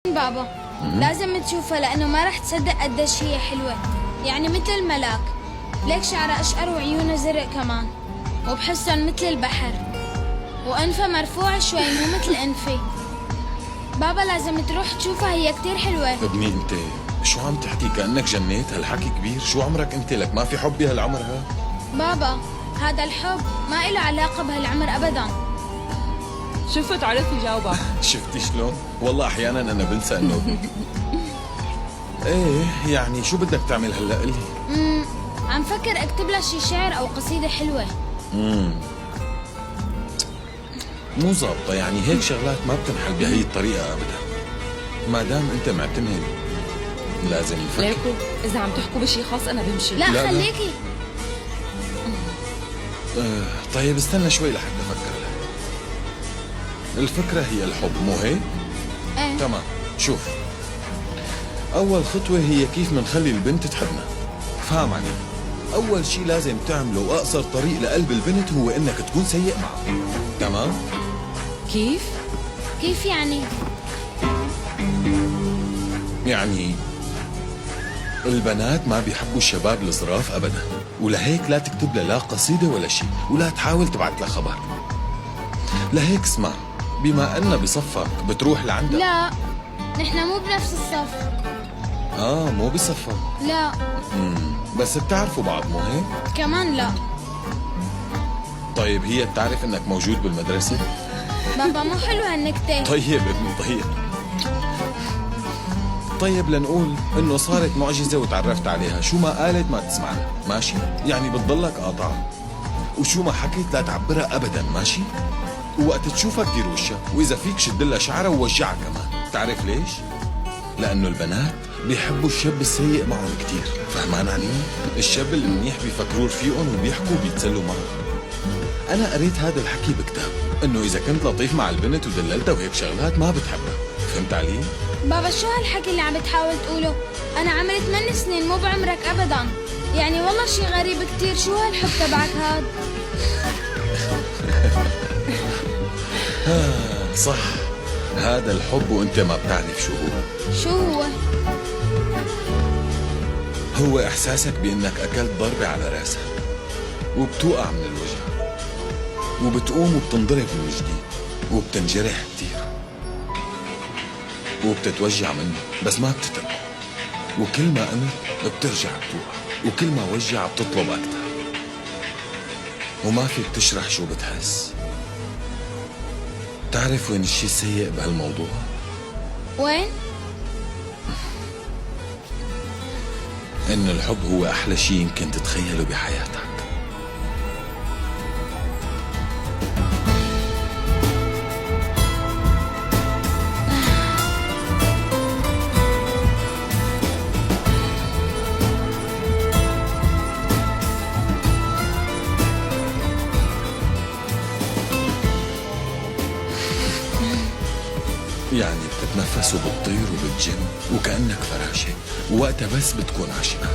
بابا لازم تشوفها لأنه ما رح تصدق قديش هي حلوة. يعني مثل ملاك. ليك شعرها أشقر وعيونه زرق كمان، وبحسن مثل البحر، وأنفها مرفوع شوي مو مثل أنفي. بابا لازم تروح تشوفها، هي كتير حلوة. ابني انت شو عم تحكي؟ كأنك جنيت. هالحكي كبير. شو عمرك انت؟ لك ما في حب بهالعمر ها؟ بابا هذا الحب ما إله علاقة بهالعمر أبدا. شوفوا تعرف يجاوبك. شفتي شلون؟ والله احيانا انا بنسى انه ابني. ايه يعني شو بدك تعمل هلا قلي؟ عم فكر اكتب لها شي شعر أو قصيدة حلوة. مو ظابطة، يعني هيك شغلات ما بتنحل بهي الطريقة ابدا. ما دام انت معتمد لازم نفكر. ليكو اذا عم تحكوا بشي خاص انا بمشي. لا, لا. خليكي. طيب استنى شوي لحتى افكر لك. الفكرة هي الحب مو هيك؟ ايه تمام. شوف، أول خطوة هي كيف منخلي البنت تحبنا. فاهم علي؟ أول شي لازم تعمله وأقصر طريق لقلب البنت هو إنك تكون سيء معها. تمام؟ كيف؟ كيف يعني؟ يعني البنات ما بيحبوا الشباب الظراف أبدا، ولهيك لا تكتب لها لا قصيدة ولا شي، ولا تحاول تبعت لها خبر. لهيك اسمع، بما أنها بصفك بتروح لعندها. لا نحن مو بنفس الصف. مو بصفك. لا بس بتعرفوا بعض مو هيك؟ كمان لا. طيب هي بتعرف انك موجود بالمدرسة؟ بابا مو حلو هالنكتة. طيب ابني طيب. طيب لنقول انه صارت معجزة وتعرفت عليها، شو ما قالت ما تسمعنا، ماشي؟ يعني بتضلك قاطعة، وشو ما حكيت لا تعبرها ابدا، ماشي؟ ووقت تشوفها دير وشها، واذا فيك شد لها شعرها ووجعها كمان. تعرف ليش؟ لانه البنات بيحبوا الشاب السيء معهم كتير. فهمان علي؟ الشاب المنيح بيفكروا رفيقهم وبيحكوا وبيتسلوا معه. أنا قريت هذا الحكي بكتاب، إنه إذا كنت لطيف مع البنت ودللتها وهيك شغلات ما بتحبها. فهمت علي؟ بابا شو هالحكي اللي عم بتحاول تقوله؟ أنا عمري 8 سنين مو بعمرك أبدا. يعني والله شي غريب كتير. شو هالحب تبعك هاد؟ صح، هذا الحب وأنت ما بتعرف شو هو. شو هو؟ هو إحساسك بإنك أكلت ضربة على راسها وبتوقع من الوجع، وبتقوم وبتنضرب من جديد، وبتنجرح كتير، وبتتوجع منه بس ما بتتركه، وكل ما قمت بترجع بتوقع، وكل ما وجع بتطلب أكتر، وما فيك تشرح شو بتحس. تعرف وين الشي السيء بهالموضوع؟ وين؟ إن الحب هو أحلى شي يمكن تتخيله بحياتك. يعني بتتنفس وبتطير وبتجن وكأنك فراشة، ووقتها بس بتكون عشقان.